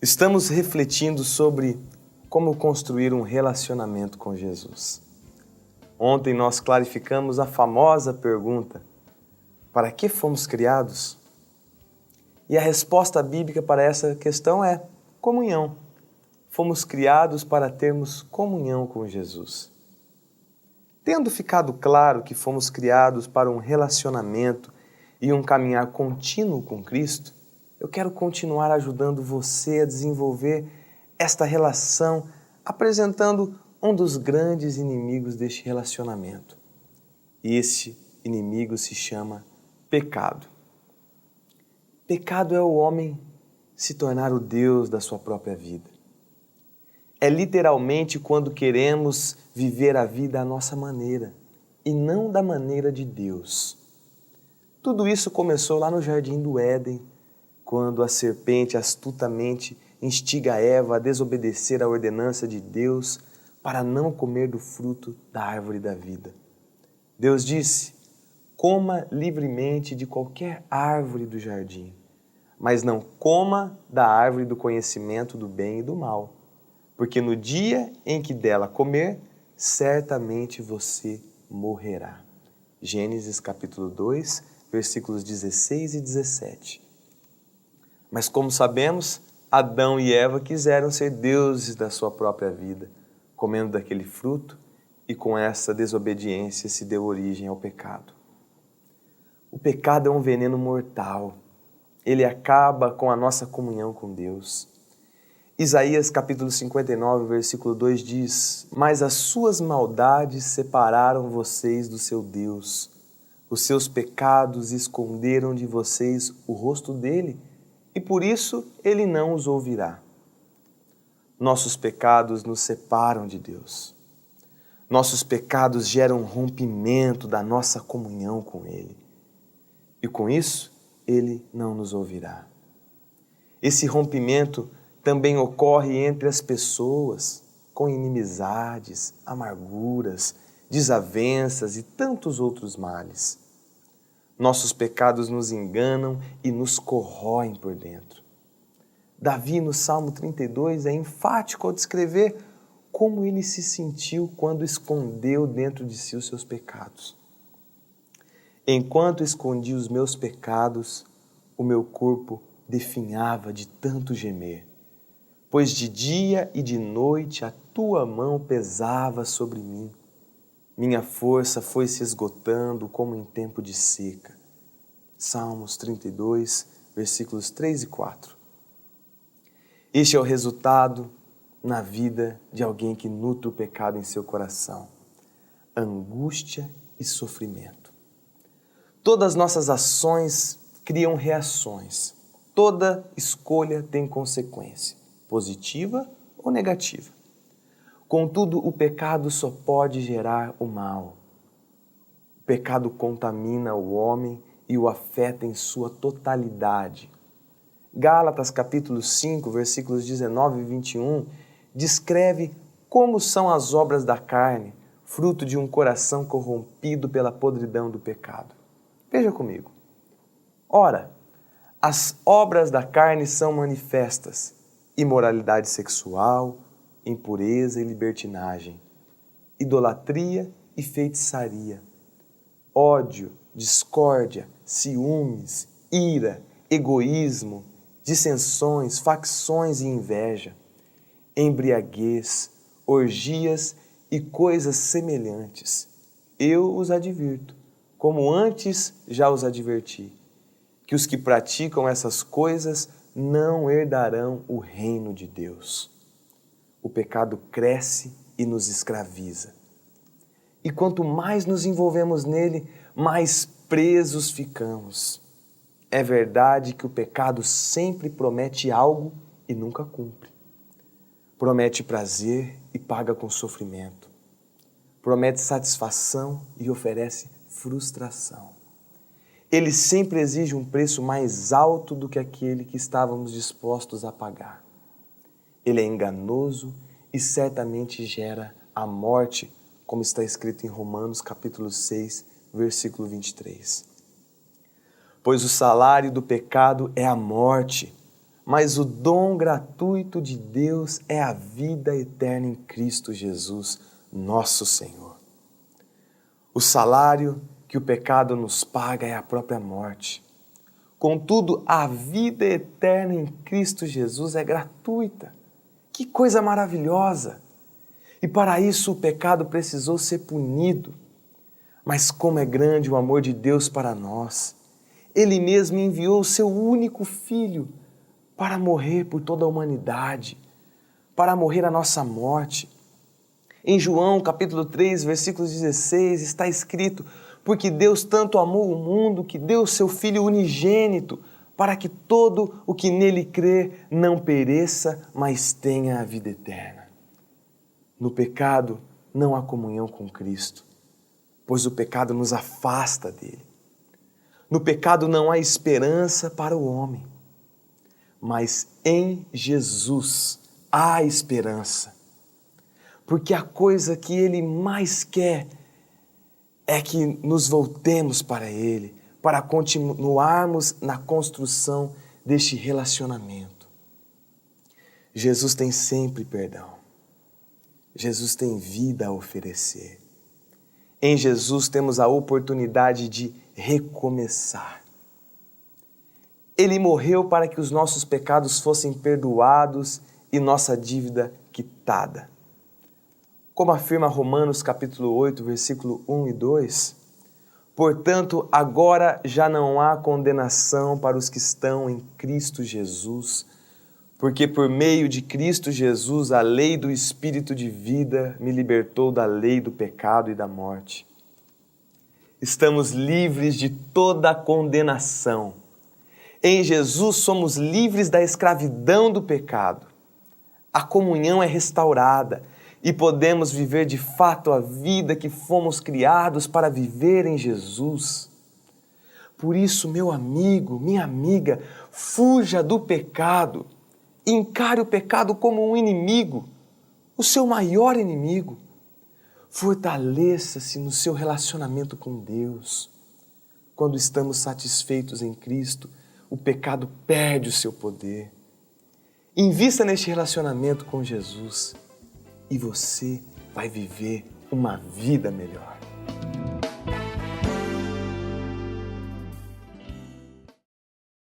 Estamos refletindo sobre como construir um relacionamento com Jesus. Ontem nós clarificamos a famosa pergunta: para que fomos criados? E a resposta bíblica para essa questão é comunhão. Fomos criados para termos comunhão com Jesus. Tendo ficado claro que fomos criados para um relacionamento e um caminhar contínuo com Cristo, eu quero continuar ajudando você a desenvolver esta relação, apresentando um dos grandes inimigos deste relacionamento. E esse inimigo se chama pecado. Pecado é o homem se tornar o Deus da sua própria vida. É literalmente quando queremos viver a vida à nossa maneira e não da maneira de Deus. Tudo isso começou lá no Jardim do Éden, quando a serpente astutamente instiga Eva a desobedecer à ordenança de Deus para não comer do fruto da árvore da vida. Deus disse: coma livremente de qualquer árvore do jardim, mas não coma da árvore do conhecimento do bem e do mal, porque no dia em que dela comer, certamente você morrerá. Gênesis capítulo 2, versículos 16 e 17. Mas como sabemos, Adão e Eva quiseram ser deuses da sua própria vida, comendo daquele fruto, e com essa desobediência se deu origem ao pecado. O pecado é um veneno mortal. Ele acaba com a nossa comunhão com Deus. Isaías capítulo 59, versículo 2 diz: mas as suas maldades separaram vocês do seu Deus. Os seus pecados esconderam de vocês o rosto dele, e por isso ele não os ouvirá. Nossos pecados nos separam de Deus. Nossos pecados geram um rompimento da nossa comunhão com Ele. E com isso, Ele não nos ouvirá. Esse rompimento também ocorre entre as pessoas, com inimizades, amarguras, desavenças e tantos outros males. Nossos pecados nos enganam e nos corroem por dentro. Davi, no Salmo 32, é enfático ao descrever como ele se sentiu quando escondeu dentro de si os seus pecados. Enquanto escondi os meus pecados, o meu corpo definhava de tanto gemer, pois de dia e de noite a tua mão pesava sobre mim. Minha força foi se esgotando como em tempo de seca. Salmos 32, versículos 3 e 4. Este é o resultado na vida de alguém que nutre o pecado em seu coração: angústia e sofrimento. Todas nossas ações criam reações. Toda escolha tem consequência, positiva ou negativa. Contudo, o pecado só pode gerar o mal. O pecado contamina o homem e o afeta em sua totalidade. Gálatas capítulo 5, versículos 19 e 21, descreve como são as obras da carne, fruto de um coração corrompido pela podridão do pecado. Veja comigo. Ora, as obras da carne são manifestas: imoralidade sexual, impureza e libertinagem, idolatria e feitiçaria, ódio, discórdia, ciúmes, ira, egoísmo, dissensões, facções e inveja, embriaguez, orgias e coisas semelhantes. Eu os advirto, como antes já os adverti, que os que praticam essas coisas não herdarão o reino de Deus. O pecado cresce e nos escraviza. E quanto mais nos envolvemos nele, mais presos ficamos. É verdade que o pecado sempre promete algo e nunca cumpre. Promete prazer e paga com sofrimento. Promete satisfação e oferece frustração. Ele sempre exige um preço mais alto do que aquele que estávamos dispostos a pagar. Ele é enganoso e certamente gera a morte, como está escrito em Romanos capítulo 6, versículo 23. Pois o salário do pecado é a morte, mas o dom gratuito de Deus é a vida eterna em Cristo Jesus, nosso Senhor. O salário que o pecado nos paga é a própria morte. Contudo, a vida eterna em Cristo Jesus é gratuita. Que coisa maravilhosa! E para isso o pecado precisou ser punido. Mas como é grande o amor de Deus para nós! Ele mesmo enviou o seu único Filho para morrer por toda a humanidade, para morrer a nossa morte. Em João capítulo 3, versículo 16, está escrito: porque Deus tanto amou o mundo que deu o seu Filho unigênito, para que todo o que nele crê não pereça, mas tenha a vida eterna. No pecado não há comunhão com Cristo, pois o pecado nos afasta dele. No pecado não há esperança para o homem, mas em Jesus há esperança, porque a coisa que ele mais quer é que nos voltemos para ele, para continuarmos na construção deste relacionamento. Jesus tem sempre perdão. Jesus tem vida a oferecer. Em Jesus temos a oportunidade de recomeçar. Ele morreu para que os nossos pecados fossem perdoados e nossa dívida quitada. Como afirma Romanos capítulo 8, versículo 1 e 2, portanto, agora já não há condenação para os que estão em Cristo Jesus, porque por meio de Cristo Jesus a lei do Espírito de vida me libertou da lei do pecado e da morte. Estamos livres de toda a condenação. Em Jesus somos livres da escravidão do pecado. A comunhão é restaurada e podemos viver de fato a vida que fomos criados para viver em Jesus. Por isso, meu amigo, minha amiga, fuja do pecado. Encare o pecado como um inimigo, o seu maior inimigo. Fortaleça-se no seu relacionamento com Deus. Quando estamos satisfeitos em Cristo, o pecado perde o seu poder. Invista neste relacionamento com Jesus e você vai viver uma vida melhor.